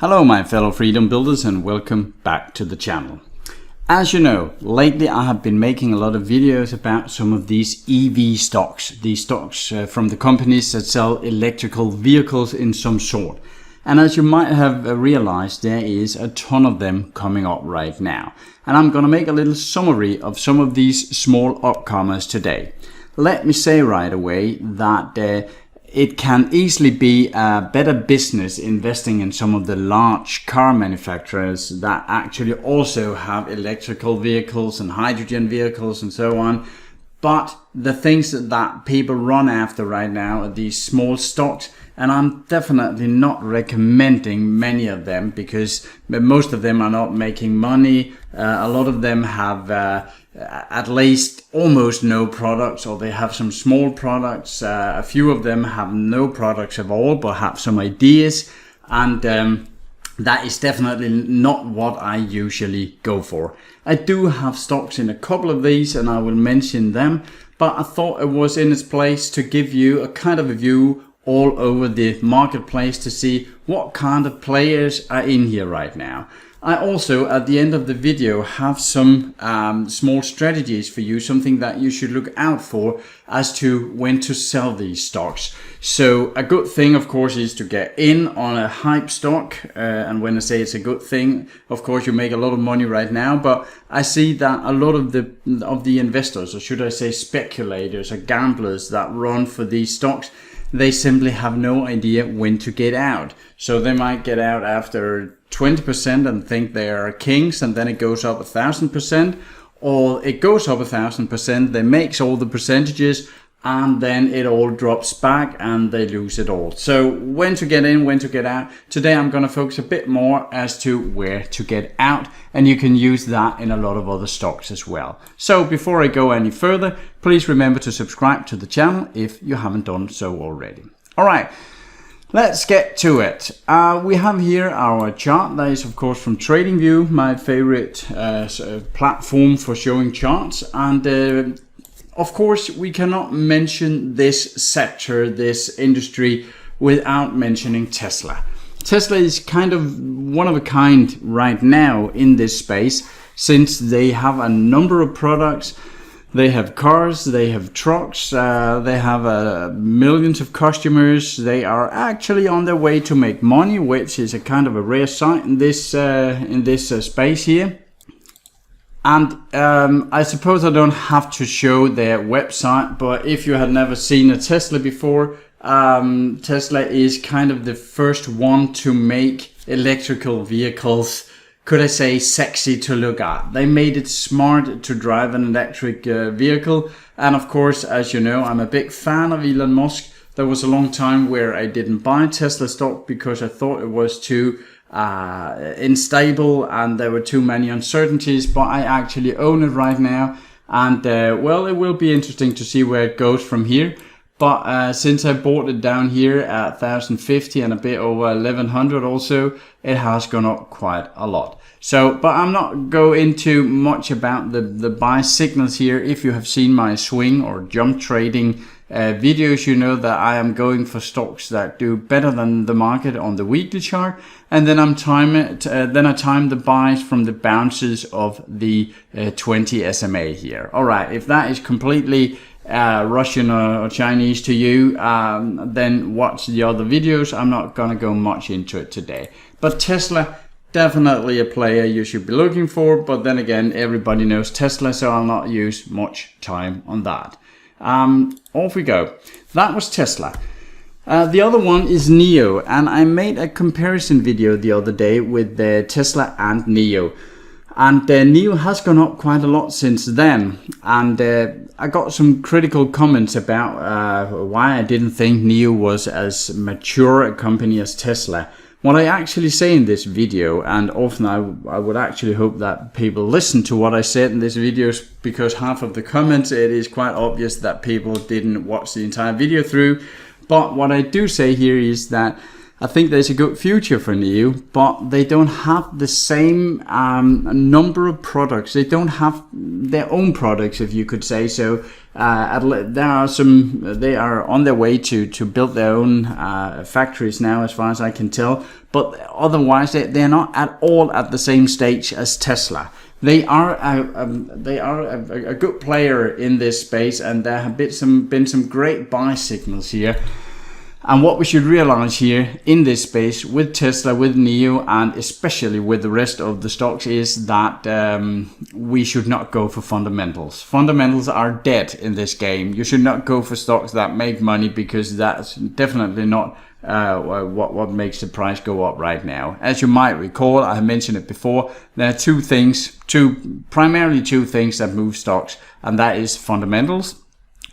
Hello my fellow freedom builders and welcome back to the channel. As you know, lately I have been making a lot of videos about some of these EV stocks, these stocks from the companies that sell electrical vehicles in some sort. And as you might have realized, there is a ton of them coming up right now. And I'm going to make a little summary of some of these small upcomers today. Let me say right away that it can easily be a better business investing in some of the large car manufacturers that actually also have electrical vehicles and hydrogen vehicles and so on. But the things that people run after right now are these small stocks, and I'm definitely not recommending many of them because most of them are not making money. A lot of them have at least almost no products, or they have some small products. A few of them have no products at all but have some ideas, and that is definitely not what I usually go for. I do have stocks in a couple of these and I will mention them, but I thought it was in its place to give you a kind of a view all over the marketplace to see what kind of players are in here right now. I also, at the end of the video, have some small strategies for you, something that you should look out for as to when to sell these stocks. So a good thing, of course, is to get in on a hype stock. And when I say it's a good thing, of course, you make a lot of money right now. But I see that a lot of the investors, or should I say speculators or gamblers that run for these stocks, they simply have no idea when to get out. So they might get out after 20% and think they are kings, and then it goes up 1,000%, or it goes up 1,000%, they make all the percentages, and then it all drops back and they lose it all. So when to get in, when to get out. Today I'm going to focus a bit more as to where to get out, and you can use that in a lot of other stocks as well. So before I go any further, please remember to subscribe to the channel if you haven't done so already. All right. Let's get to it. We have here our chart. That is, of course, from TradingView, my favorite platform for showing charts. And of course, we cannot mention this sector, this industry, without mentioning Tesla. Tesla is kind of one of a kind right now in this space, since they have a number of products. They have cars, they have trucks, they have millions of customers. They are actually on their way to make money, which is a kind of a rare sight in this space here. And I suppose I don't have to show their website, but if you had never seen a Tesla before, Tesla is kind of the first one to make electrical vehicles, could I say, sexy to look at. They made it smart to drive an electric vehicle. And of course, as you know, I'm a big fan of Elon Musk. There was a long time where I didn't buy Tesla stock because I thought it was too unstable and there were too many uncertainties, but I actually own it right now. And well, it will be interesting to see where it goes from here. But since I bought it down here at 1,050 and a bit over 1,100 also, it has gone up quite a lot. So, but I'm not going into much about the buy signals here. If you have seen my swing or jump trading videos, you know that I am going for stocks that do better than the market on the weekly chart, and then I time the buys from the bounces of the 20 SMA here. All right, if that is completely Russian or Chinese to you, then watch the other videos. I'm not gonna go much into it today. But Tesla, definitely a player you should be looking for, but then again, everybody knows Tesla, so I'll not use much time on that. Off we go. That was Tesla. The other one is NIO, and I made a comparison video the other day with the Tesla and NIO. And NIO has gone up quite a lot since then, and I got some critical comments about why I didn't think NIO was as mature a company as Tesla. What I actually say in this video, and often I would actually hope that people listen to what I said in this video, because half of the comments, it is quite obvious that people didn't watch the entire video through. But what I do say here is that I think there's a good future for NIO, but they don't have the same number of products. They don't have their own products, if you could say so. They are on their way to build their own factories now, as far as I can tell. But otherwise, they're not at all at the same stage as Tesla. They are a good player in this space, and there have been some great buy signals here. And what we should realize here in this space with Tesla, with NIO, and especially with the rest of the stocks is that we should not go for fundamentals. Fundamentals are dead in this game. You should not go for stocks that make money, because that's definitely not what makes the price go up right now. As you might recall, I mentioned it before, there are primarily two things that move stocks, and that is fundamentals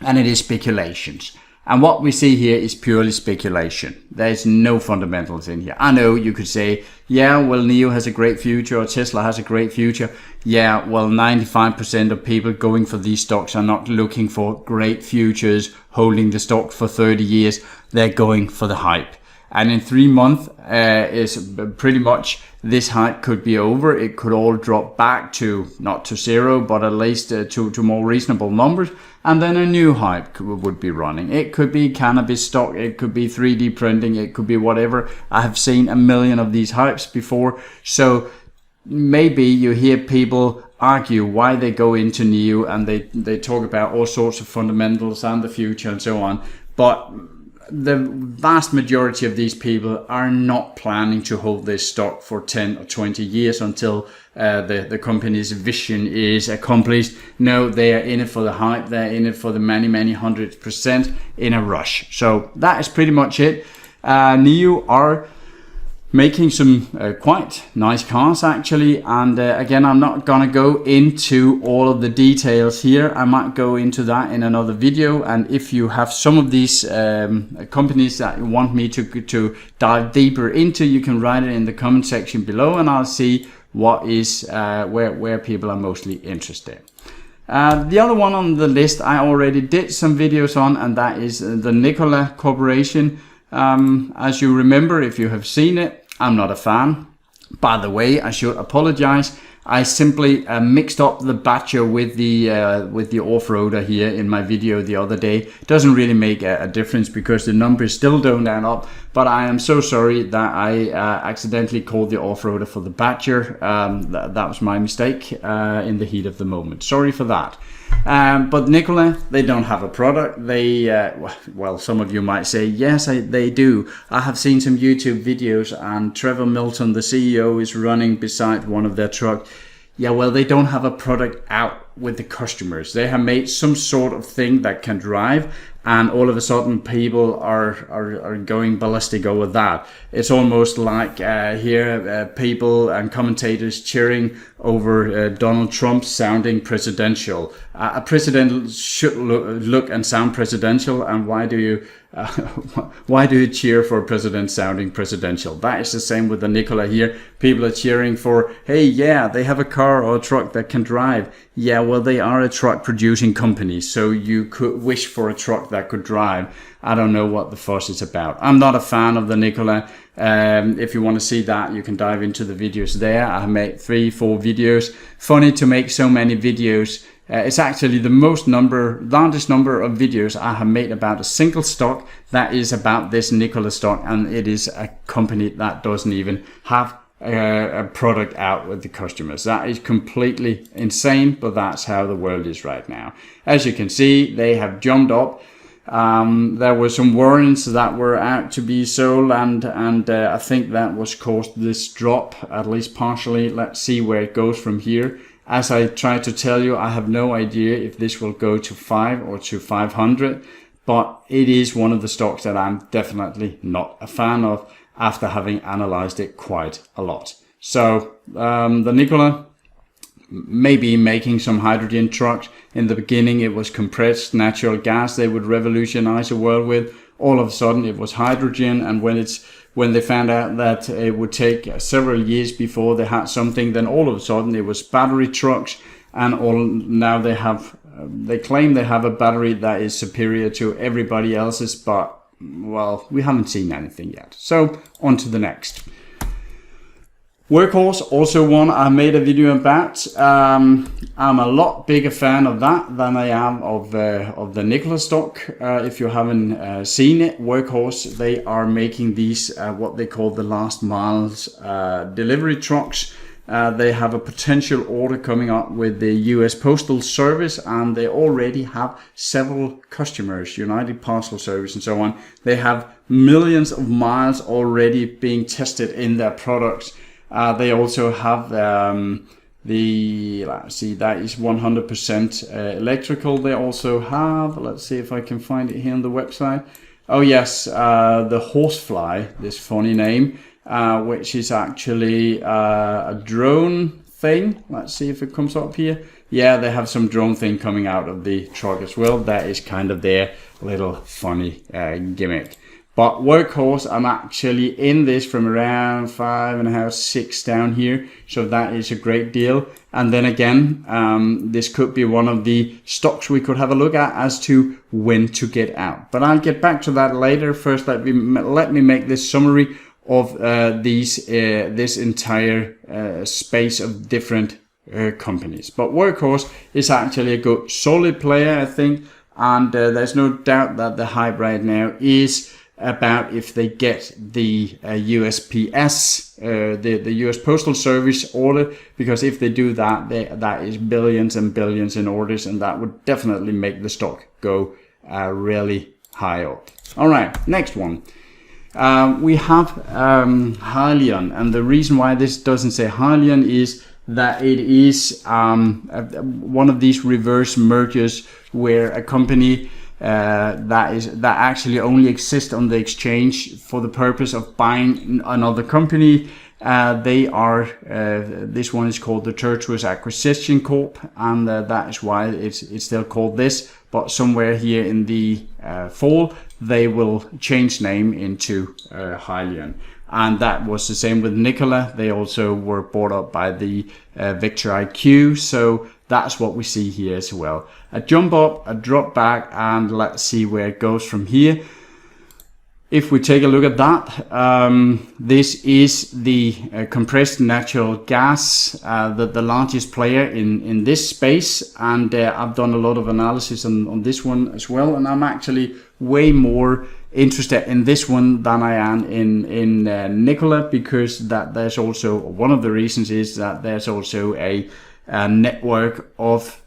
and it is speculations. And what we see here is purely speculation. There's no fundamentals in here. I know you could say, yeah, well, NIO has a great future, or Tesla has a great future. Yeah, well, 95% of people going for these stocks are not looking for great futures, holding the stock for 30 years. They're going for the hype. And in 3 months, is pretty much this hype could be over. It could all drop back to, not to zero, but at least to more reasonable numbers. And then a new hype would be running. It could be cannabis stock, it could be 3D printing, it could be whatever. I have seen a million of these hypes before. So maybe you hear people argue why they go into NIO, and they talk about all sorts of fundamentals and the future and so on. But the vast majority of these people are not planning to hold this stock for 10 or 20 years until the company's vision is accomplished. No, they are in it for the hype. They're in it for the many 100% in a rush. So that is pretty much it. NIO are making some quite nice cars actually, and again, I'm not gonna go into all of the details here. I might go into that in another video, and if you have some of these companies that you want me to dive deeper into, you can write it in the comment section below, and I'll see what is where people are mostly interested. The other one on the list I already did some videos on, and that is the Nikola Corporation. As you remember, if you have seen it, I'm not a fan. By the way, I should apologize. I simply mixed up the Badger with the off-roader here in my video the other day. Doesn't really make a difference because the numbers still don't add up. But I am so sorry that I accidentally called the off-roader for the Badger. That was my mistake in the heat of the moment. Sorry for that. But Nikola, they don't have a product. They, well, some of you might say, yes, they do. I have seen some YouTube videos, and Trevor Milton, the CEO, is running beside one of their trucks. Yeah, well, they don't have a product out with the customers. They have made some sort of thing that can drive, and all of a sudden people are going ballistic over that. It's almost like people and commentators cheering over Donald Trump sounding presidential. A president should look and sound presidential, and why do you cheer for a president sounding presidential? That is the same with the Nikola here. People are cheering for, hey, yeah, they have a car or a truck that can drive. Yeah, well, they are a truck producing company, so you could wish for a truck that could drive. I don't know what the fuss is about. I'm not a fan of the Nikola. If you want to see that, you can dive into the videos there. I have made 3-4 videos. Funny to make so many videos. It's actually the largest number of videos I have made about a single stock that is about this Nikola stock, and it is a company that doesn't even have a product out with the customers. That is completely insane, but that's how the world is right now. As you can see, they have jumped up. There were some warrants that were out to be sold, and I think that was caused this drop, at least partially. Let's see where it goes from here. As I tried to tell you, I have no idea if this will go to 5 or to 500, but it is one of the stocks that I'm definitely not a fan of after having analyzed it quite a lot. So the Nikola, maybe making some hydrogen trucks. In the beginning it was compressed natural gas they would revolutionize the world with. All of a sudden it was hydrogen, and when they found out that it would take several years before they had something, then all of a sudden it was battery trucks, and now they claim they have a battery that is superior to everybody else's, but well, we haven't seen anything yet. So on to the next. Workhorse, also one I made a video about. I'm a lot bigger fan of that than I am of the Nikola stock. If you haven't seen it, Workhorse, they are making these what they call the last miles delivery trucks. They have a potential order coming up with the US Postal Service, and they already have several customers, United Parcel Service and so on. They have millions of miles already being tested in their products. They also have let's see, that is 100% electrical. They also have, let's see if I can find it here on the website. Oh yes, the Horsefly, this funny name, which is actually a drone thing. Let's see if it comes up here. Yeah, they have some drone thing coming out of the truck as well. That is kind of their little funny gimmick. But Workhorse, I'm actually in this from around 5.5, 6 down here. So that is a great deal. And then again, this could be one of the stocks we could have a look at as to when to get out. But I'll get back to that later. First, let me make this summary of this entire space of different companies. But Workhorse is actually a good, solid player, I think. And there's no doubt that the hype right now is about if they get the USPS, the US Postal Service order, because if they do that, that is billions and billions in orders, and that would definitely make the stock go really high up. All right, next one. We have HYLN, and the reason why this doesn't say HYLN is that it is one of these reverse mergers where a company that actually only exists on the exchange for the purpose of buying another company. They are this one is called the Tertuous Acquisition Corp, and that is why it's still called this. But somewhere here in the fall, they will change name into HYLN. And that was the same with Nikola. They also were bought up by the Victor IQ. So that's what we see here as well. A jump up, a drop back, and let's see where it goes from here. If we take a look at that, this is the compressed natural gas, the largest player in this space. And I've done a lot of analysis on this one as well. And I'm actually way more interested in this one than I am in Nikola, because that there's also, one of the reasons is that there's also a network of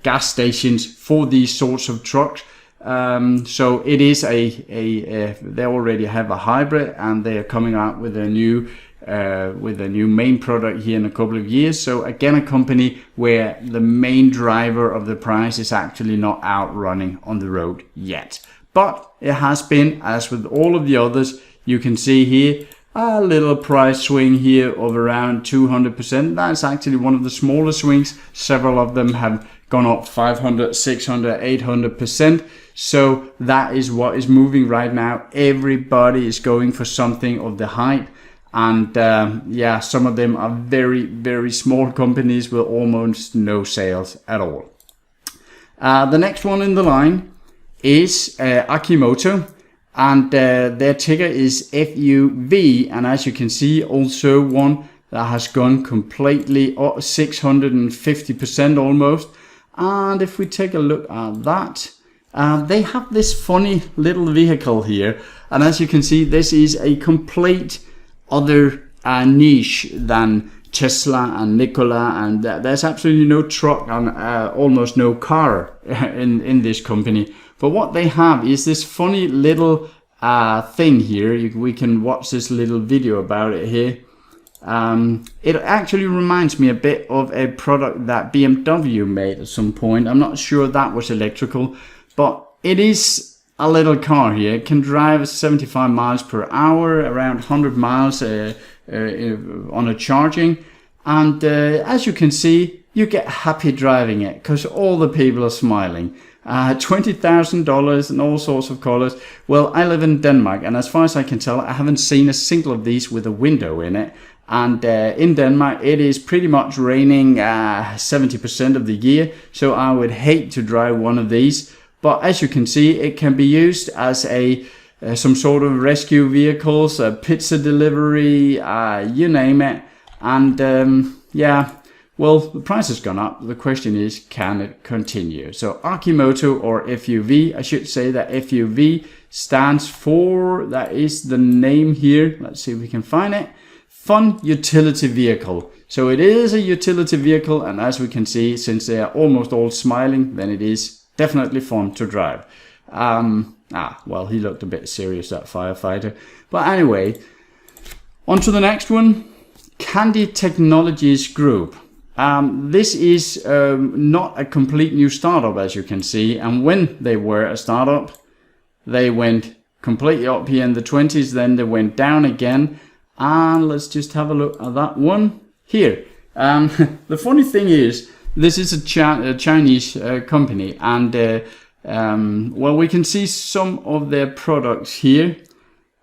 gas stations for these sorts of trucks. So it is they already have a hybrid, and they are coming out with a new main product here in a couple of years. So again, a company where the main driver of the price is actually not out running on the road yet. But it has been, as with all of the others, you can see here a little price swing here of around 200%. That's actually one of the smaller swings. Several of them have gone up 500, 600, 800%. So that is what is moving right now. Everybody is going for something of the height. And yeah, some of them are very, very small companies with almost no sales at all. The next one in the line is Akimoto, and their ticker is FUV. And as you can see, also one that has gone completely up 650% almost. And if we take a look at that, they have this funny little vehicle here. And as you can see, this is a complete other niche than Tesla and Nikola, and there's absolutely no truck and almost no car in this company. But what they have is this funny little thing here. We can watch this little video about it here. It actually reminds me a bit of a product that BMW made at some point. I'm not sure that was electrical, but it is a little car here. It can drive 75 miles per hour, around 100 miles on a charging. And as you can see, you get happy driving it because all the people are smiling. $20,000 and all sorts of colors. Well, I live in Denmark, and as far as I can tell, I haven't seen a single of these with a window in it. And in Denmark, it is pretty much raining 70% of the year. So I would hate to drive one of these. but as you can see, it can be used as a some sort of rescue vehicles, pizza delivery, you name it. And yeah, well, the price has gone up. The question is, can it continue? So Akimoto, or FUV, I should say that FUV stands for, that is the name here. Let's see if we can find it. Fun Utility Vehicle. So it is a utility vehicle, and as we can see, since they are almost all smiling, then it is definitely fun to drive. Well, he looked a bit serious, that firefighter. But anyway, on to the next one. Candy Technologies Group. This is not a complete new startup, as you can see, and when they were a startup, they went completely up here in the 20s, then they went down again, and let's just have a look at that one here. The funny thing is, this is a Chinese company, and well, we can see some of their products here.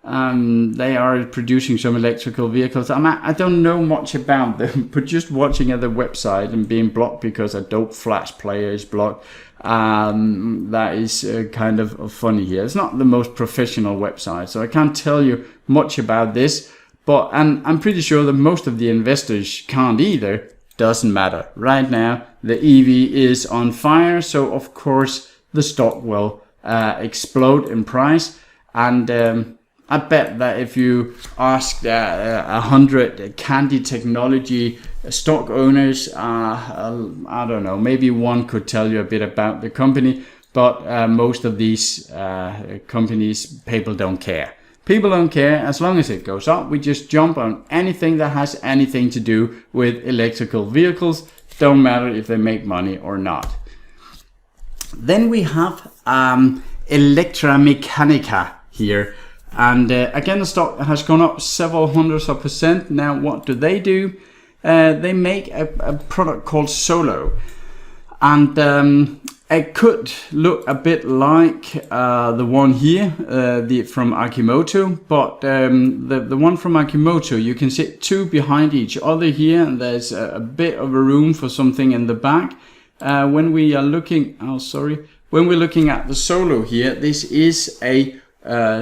They are producing some electrical vehicles. I don't know much about them, but just watching at the website and being blocked because Adobe Flash Player is blocked, that is kind of funny here. It's not the most professional website, so I can't tell you much about this, but I'm pretty sure that most of the investors can't either. Doesn't matter. Right now, the EV is on fire, so of course the stock will explode in price. And I bet that if you ask 100 Candy Technology stock owners, I don't know, maybe one could tell you a bit about the company, but most of these companies, people don't care. People don't care. As long as it goes up, we just jump on anything that has anything to do with electrical vehicles. Don't matter if they make money or not. Then we have Electramika here. And again, the stock has gone up several hundreds of %. Now, what do? They make a product called Solo. And it could look a bit like the one here, from Akimoto. But the one from Akimoto, you can sit two behind each other here. And there's a bit of a room for something in the back. When we are looking, when we're looking at the Solo here, this is a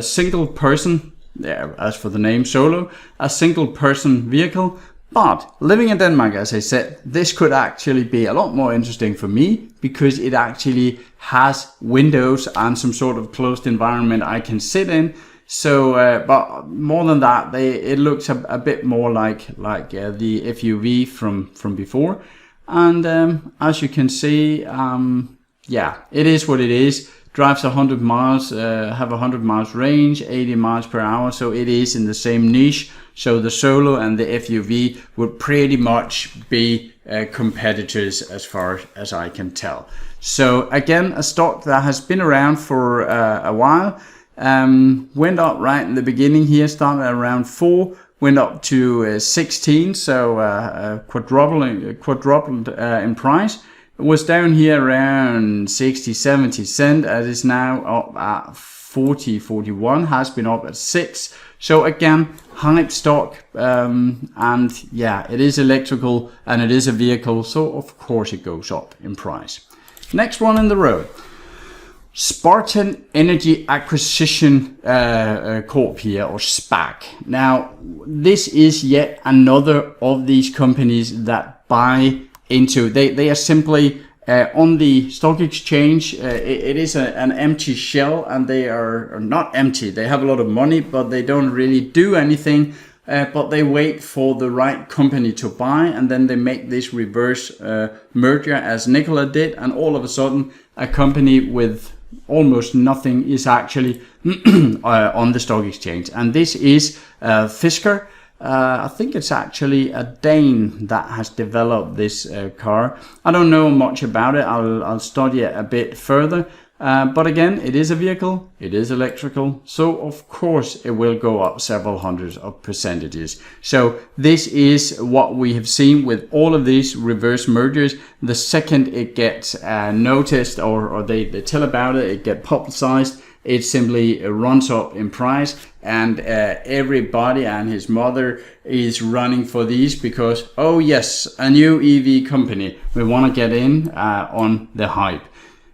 single person, as for the name Solo, a single person vehicle. But living in Denmark, as I said, this could actually be a lot more interesting for me, because it actually has windows and some sort of closed environment I can sit in. So, but more than that, it looks a bit more like the FUV from before. And as you can see, yeah, it is what it is. Drives 100 miles, have 100 miles range, 80 miles per hour, so it is in the same niche. So the Solo and the FUV would pretty much be competitors as far as I can tell. So again, a stock that has been around for a while, went up right in the beginning here, started around 4, went up to 16, so quadrupled in price. It was down here around 60-70 cents, and is now up at 40-41, has been up at 6. So again, hype stock, and yeah, it is electrical and it is a vehicle, so of course it goes up in price. Next one in the row, Spartan Energy Acquisition Corp here, or SPAC. Now, this is yet another of these companies that buy into, they are simply on the stock exchange. It is an empty shell, and they are not empty. They have a lot of money, but they don't really do anything. But they wait for the right company to buy, and then they make this reverse merger, as Nicola did, and all of a sudden a company with almost nothing is actually on the stock exchange. And this is Fisker. I think it's actually a Dane that has developed this car. I don't know much about it. I'll study it a bit further. But again, it is a vehicle, it is electrical, so of course it will go up several hundreds of %. So this is what we have seen with all of these reverse mergers. The second it gets noticed, or they tell about it, it gets publicized, it simply runs up in price, and everybody and his mother is running for these because, oh yes, a new EV company, we want to get in on the hype.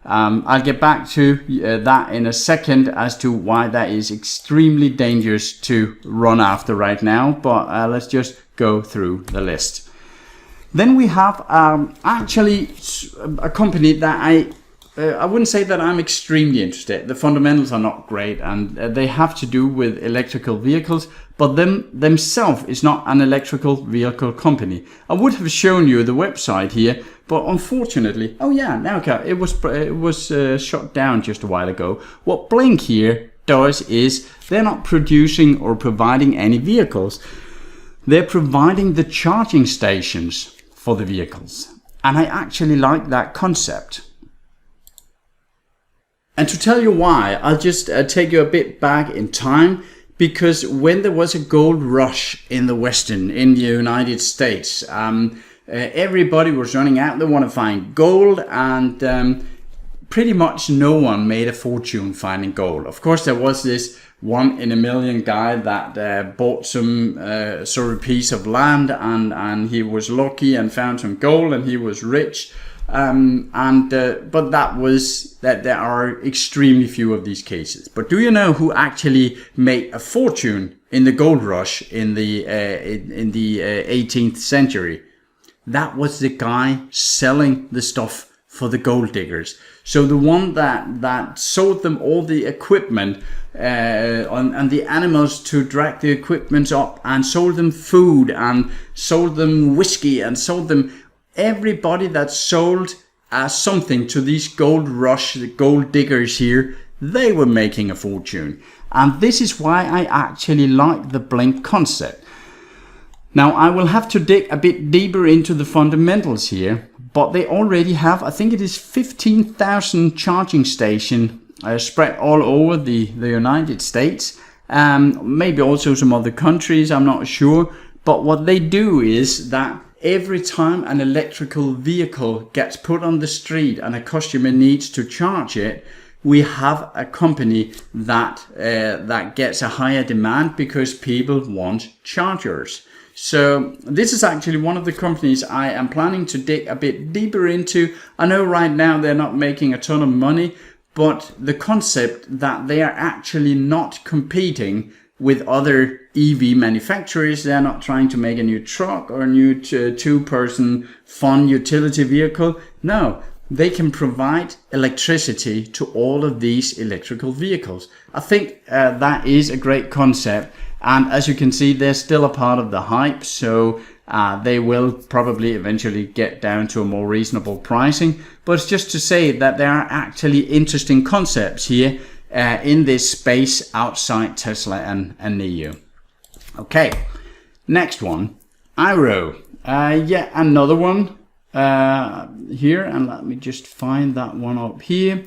I'll get back to that in a second as to why that is extremely dangerous to run after right now, but let's just go through the list. Then we have actually a company that I wouldn't say that I'm extremely interested. The fundamentals are not great, and they have to do with electrical vehicles, but themselves is not an electrical vehicle company. I would have shown you the website here, but unfortunately, oh yeah, now it was shut down just a while ago. What Blink here does is they're not producing or providing any vehicles. They're providing the charging stations for the vehicles, and I actually like that concept. And to tell you why, I'll just take you a bit back in time, because when there was a gold rush in the United States, everybody was running out. They want to find gold, and pretty much no one made a fortune finding gold. Of course, there was this 1 in a million guy that bought some sort of piece of land, and he was lucky and found some gold, and he was rich. But that there are extremely few of these cases. But do you know who actually made a fortune in the gold rush in the 18th century? That was the guy selling the stuff for the gold diggers. So the one that sold them all the equipment and the animals to drag the equipment up, and sold them food, and sold them whiskey, and sold them everybody that sold something to these gold rush, the gold diggers here, they were making a fortune. And this is why I actually like the Blink concept. Now I will have to dig a bit deeper into the fundamentals here, but they already have, I think it is 15,000 charging stations spread all over the United States, maybe also some other countries, I'm not sure. But what they do is that every time an electrical vehicle gets put on the street and a customer needs to charge it, we have a company that gets a higher demand because people want chargers. So this is actually one of the companies I am planning to dig a bit deeper into. I know right now they're not making a ton of money, but the concept that they are actually not competing with other EV manufacturers, they're not trying to make a new truck or a new two-person fun utility vehicle. No, they can provide electricity to all of these electrical vehicles. I think that is a great concept. And as you can see, they're still a part of the hype, so they will probably eventually get down to a more reasonable pricing. But it's just to say that there are actually interesting concepts here in this space outside Tesla and NIO. Okay, next one, Irow. Yeah, another one here, and let me just find that one up here.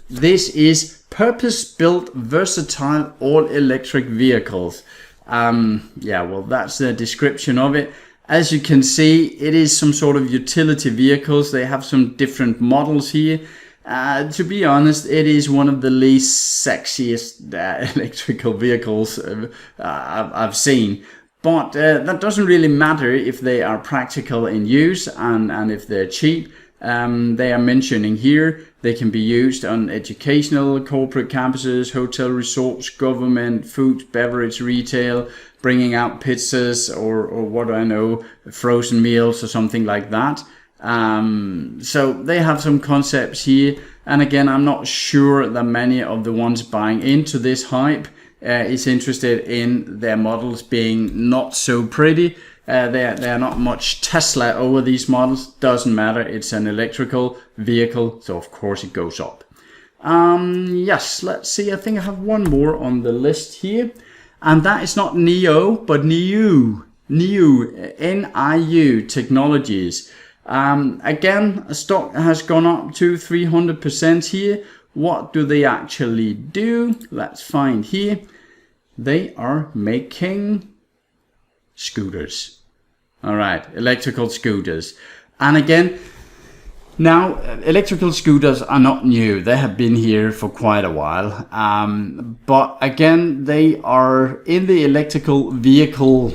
This is purpose-built, versatile, all-electric vehicles. Yeah, well, that's the description of it. As you can see, it is some sort of utility vehicles. They have some different models here. To be honest, it is one of the least sexiest electrical vehicles I've seen. But that doesn't really matter if they are practical in use and if they're cheap. They are mentioning here they can be used on educational, corporate campuses, hotel resorts, government, food, beverage, retail, bringing out pizzas or what do I know, frozen meals or something like that. So they have some concepts here, and again, I'm not sure that many of the ones buying into this hype is interested in their models being not so pretty. They are not much Tesla over these models. Doesn't matter, it's an electrical vehicle, so of course it goes up. Yes, let's see, I think I have one more on the list here, and that is not NIO, but NIU Technologies. Again, stock has gone up to 300% here. What do they actually do? Let's find here. They are making scooters. All right, electrical scooters. And again, now electrical scooters are not new. They have been here for quite a while. But again, they are in the electrical vehicle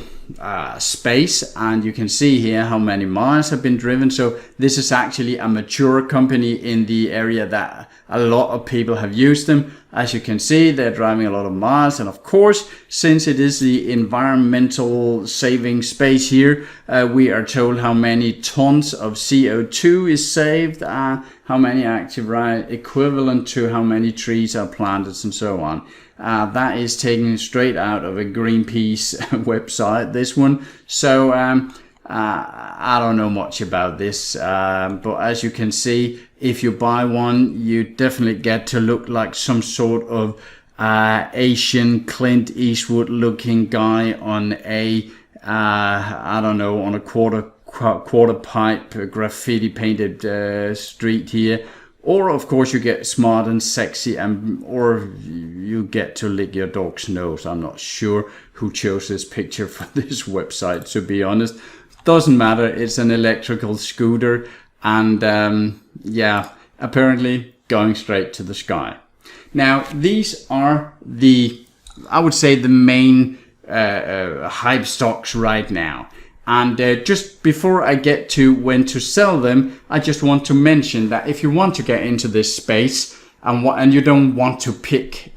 space, and you can see here how many miles have been driven. So this is actually a mature company in the area that a lot of people have used them. As you can see, they're driving a lot of miles, and of course, since it is the environmental saving space here, we are told how many tons of CO2 is saved, how many active equivalent to how many trees are planted, and so on. That is taken straight out of a Greenpeace website, this one. So I don't know much about this, but as you can see, if you buy one, you definitely get to look like some sort of Asian Clint Eastwood looking guy on a I don't know, on a quarter pipe graffiti painted street here. Or of course you get smart and sexy, or you get to lick your dog's nose. I'm not sure who chose this picture for this website, to be honest. Doesn't matter, it's an electrical scooter, and yeah, apparently going straight to the sky. Now these are I would say the main hype stocks right now. And just before I get to when to sell them, I just want to mention that if you want to get into this space and you don't want to pick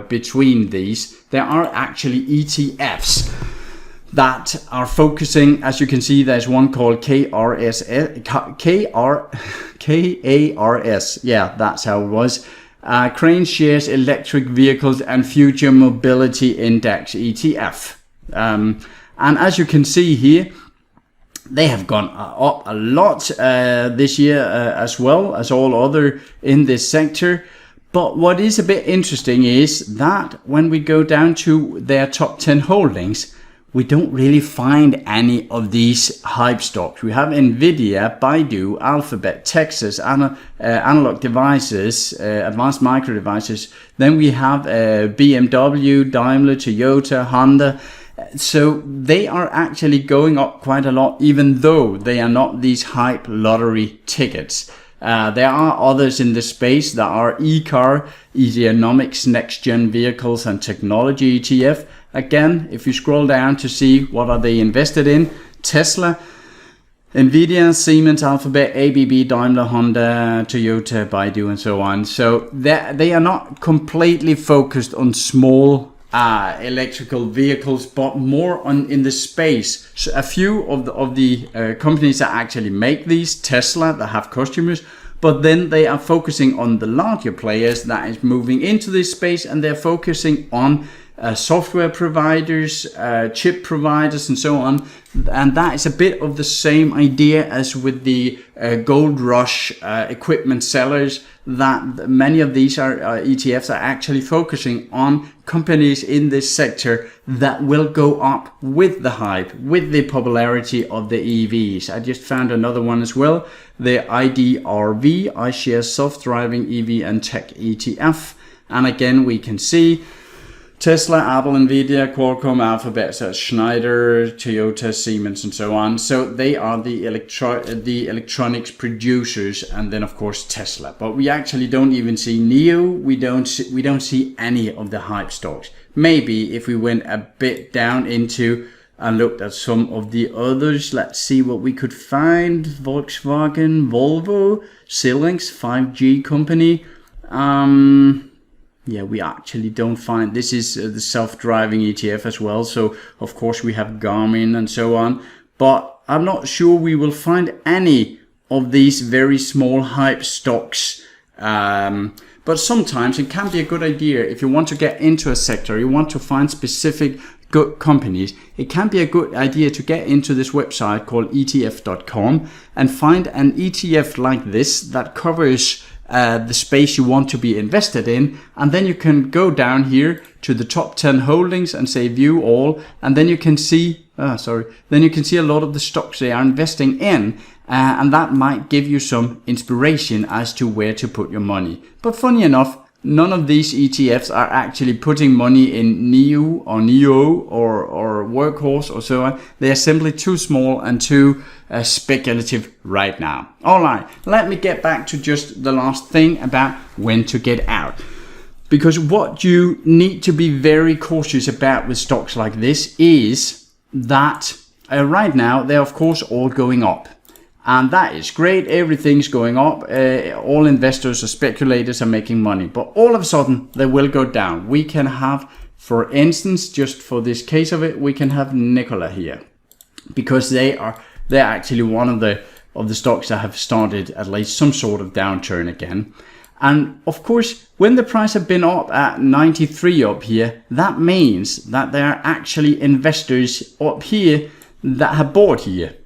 between these, there are actually ETFs that are focusing. As you can see, there's one called KARS. Yeah, that's how it was. Crane Shares Electric Vehicles and Future Mobility Index ETF. And as you can see here, they have gone up a lot this year as well as all other in this sector. But what is a bit interesting is that when we go down to their top 10 holdings, we don't really find any of these hype stocks. We have Nvidia, Baidu, Alphabet, Texas, Analog Devices, Advanced Micro Devices. Then we have BMW, Daimler, Toyota, Honda. So they are actually going up quite a lot, even though they are not these hype lottery tickets. There are others in the space that are eCar, Economics, Next Gen Vehicles and Technology ETF. Again, if you scroll down to see what are they invested in, Tesla, Nvidia, Siemens, Alphabet, ABB, Daimler, Honda, Toyota, Baidu, and so on. So they are not completely focused on small electrical vehicles, but more in the space. So a few of the companies that actually make these, Tesla, that have customers, but then they are focusing on the larger players that is moving into this space, and they're focusing on software providers, chip providers, and so on. And that is a bit of the same idea as with the gold rush equipment sellers, that many of these ETFs are actually focusing on companies in this sector that will go up with the hype, with the popularity of the EVs. I just found another one as well, the IDRV, iShares Soft Driving EV and Tech ETF. And again, we can see Tesla, Apple, Nvidia, Qualcomm, Alphabet, Schneider, Toyota, Siemens, and so on. So they are the electronics producers, and then of course Tesla. But we actually don't even see NIO. We don't see any of the hype stocks. Maybe if we went a bit down into and looked at some of the others, let's see what we could find. Volkswagen, Volvo, Xilinx, 5G company. Yeah, we actually don't find, this is the self-driving ETF as well. So of course we have Garmin and so on, but I'm not sure we will find any of these very small hype stocks. But sometimes it can be a good idea if you want to get into a sector, you want to find specific good companies. It can be a good idea to get into this website called ETF.com and find an ETF like this that covers the space you want to be invested in, and then you can go down here to the top 10 holdings and say view all, and then you can see then you can see a lot of the stocks they are investing in, and that might give you some inspiration as to where to put your money. But funny enough, none of these ETFs are actually putting money in NIO or Workhorse or so on. They are simply too small and too speculative right now. All right, let me get back to just the last thing about when to get out. Because what you need to be very cautious about with stocks like this is that right now they're of course all going up. And that is great, everything's going up, all investors or speculators are making money. But all of a sudden they will go down. We can have, for instance, just for this case of it, we can have Nikola here. Because they're actually one of the stocks that have started at least some sort of downturn again. And of course, when the price have been up at 93 up here, that means that there are actually investors up here that have bought here.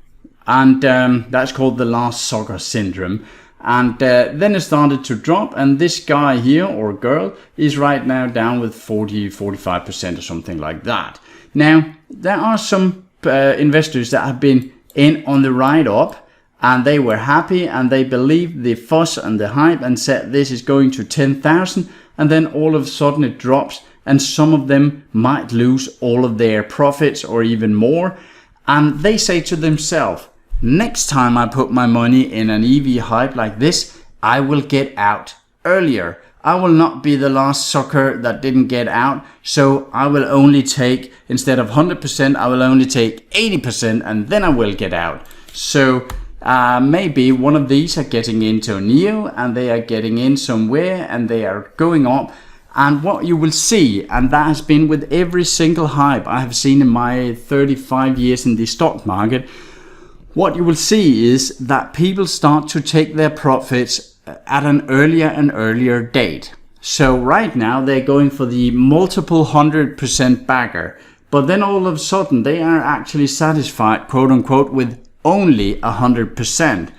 And that's called the last sucker syndrome. And then it started to drop, and this guy here, or girl, is right now down with 45% or something like that. Now, there are some investors that have been in on the ride up, and they were happy and they believed the fuss and the hype and said this is going to 10,000, and then all of a sudden it drops, and some of them might lose all of their profits or even more. And they say to themselves, next time I put my money in an EV hype like this, I will get out earlier. I will not be the last sucker that didn't get out. So I will only take, instead of 100%, I will only take 80%, and then I will get out. So maybe one of these are getting into NIO, and they are getting in somewhere and they are going up. And what you will see, and that has been with every single hype I have seen in my 35 years in the stock market, what you will see is that people start to take their profits at an earlier and earlier date. So right now they're going for the multiple 100% bagger, but then all of a sudden they are actually satisfied, quote unquote, with only 100%.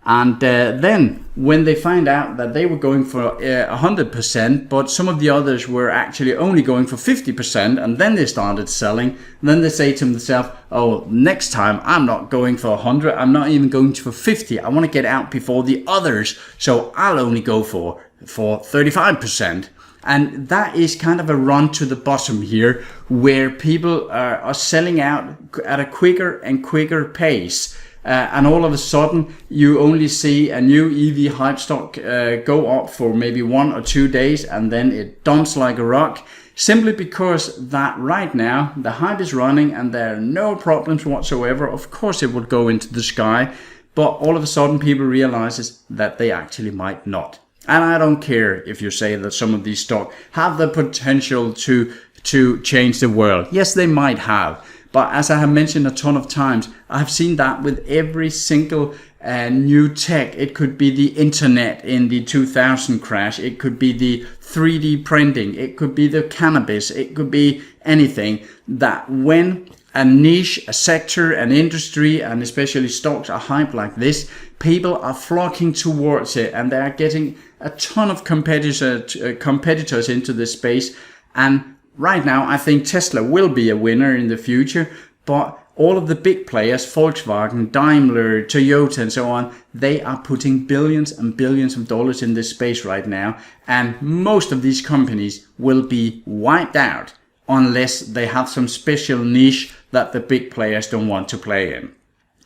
And then when they find out that they were going for 100%, but some of the others were actually only going for 50%, and then they started selling, then they say to themselves, oh, next time I'm not going for 100, I'm not even going for 50. I want to get out before the others, so I'll only go for 35%. And that is kind of a run to the bottom here, where people are selling out at a quicker and quicker pace. And all of a sudden, you only see a new EV hype stock go up for maybe 1 or 2 days, and then it dumps like a rock, simply because that right now the hype is running and there are no problems whatsoever. Of course, it would go into the sky, but all of a sudden, people realizes that they actually might not. And I don't care if you say that some of these stocks have the potential to change the world. Yes, they might have. But as I have mentioned a ton of times, I've seen that with every single new tech. It could be the internet in the 2000 crash. It could be the 3D printing. It could be the cannabis. It could be anything. That when a niche, a sector, an industry, and especially stocks are hyped like this, people are flocking towards it, and they are getting a ton of competitors into this space. And right now, I think Tesla will be a winner in the future, but all of the big players, Volkswagen, Daimler, Toyota, and so on, they are putting billions and billions of dollars in this space right now, and most of these companies will be wiped out unless they have some special niche that the big players don't want to play in.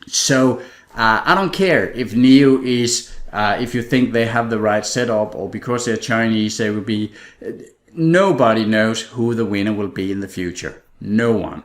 So I don't care if NIO is, if you think they have the right setup, or because they're Chinese, they will be... Nobody knows who the winner will be in the future. No one.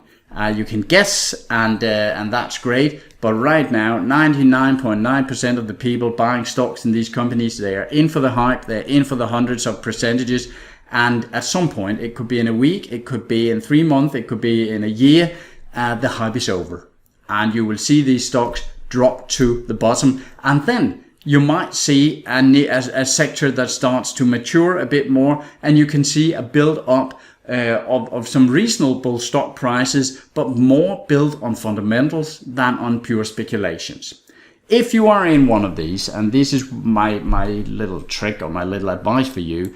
You can guess, and that's great. But right now, 99.9% of the people buying stocks in these companies, they are in for the hype. They're in for the hundreds of percentages. And at some point, it could be in a week, it could be in 3 months, it could be in a year. The hype is over, and you will see these stocks drop to the bottom, and then you might see a sector that starts to mature a bit more, and you can see a build up of some reasonable stock prices, but more built on fundamentals than on pure speculations. If you are in one of these, and this is my little trick or my little advice for you,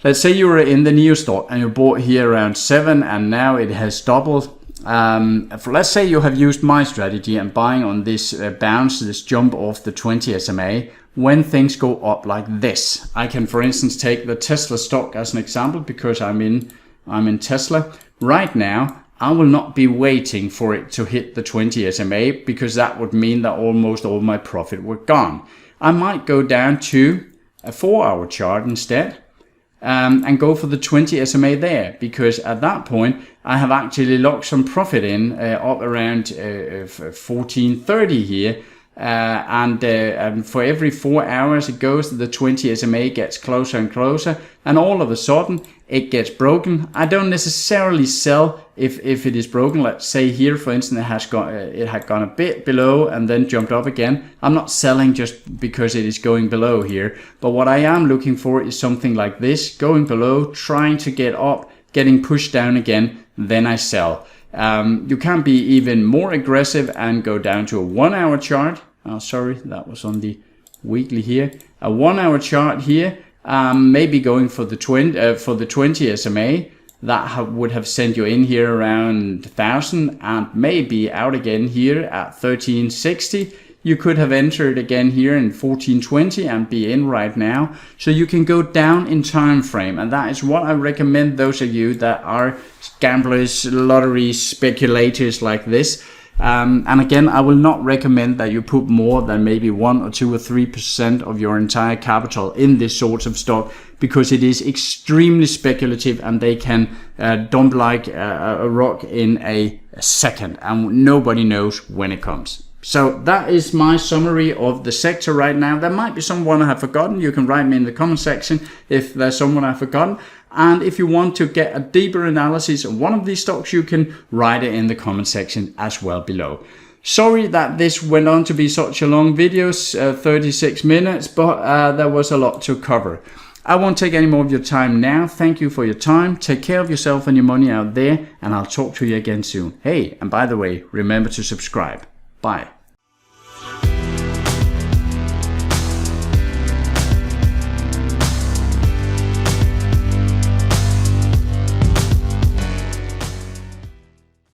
let's say you were in the NIO stock and you bought here around 7 and now it has doubled. Let's say you have used my strategy and buying on this bounce, this jump off the 20 SMA, when things go up like this. I can, for instance, take the Tesla stock as an example, because I'm in Tesla. Right now, I will not be waiting for it to hit the 20 SMA, because that would mean that almost all my profit were gone. I might go down to a 4-hour chart instead, and go for the 20 SMA there, because at that point I have actually locked some profit in up around 14.30 here. And for every 4 hours it goes, the 20 SMA gets closer and closer, and all of a sudden it gets broken. I don't necessarily sell if it is broken. Let's say here, for instance, it had gone a bit below and then jumped up again. I'm not selling just because it is going below here, but what I am looking for is something like this, going below, trying to get up, getting pushed down again, then I sell. You can be even more aggressive and go down to a 1 hour chart. Oh, sorry, that was on the weekly here. A 1 hour chart here, maybe going for the 20 SMA. That would have sent you in here around 1,000 and maybe out again here at 1360. You could have entered again here in 1420 and be in right now. So you can go down in time frame, and that is what I recommend those of you that are gamblers, lottery speculators like this. And again, I will not recommend that you put more than maybe 1 or 2 or 3% of your entire capital in this sort of stock, because it is extremely speculative and they can dump like a rock in a second, and nobody knows when it comes. So that is my summary of the sector right now. There might be someone I have forgotten. You can write me in the comment section if there's someone I've forgotten. And if you want to get a deeper analysis of one of these stocks, you can write it in the comment section as well below. Sorry that this went on to be such a long video, 36 minutes, but there was a lot to cover. I won't take any more of your time now. Thank you for your time. Take care of yourself and your money out there, and I'll talk to you again soon. Hey, and by the way, remember to subscribe. Bye.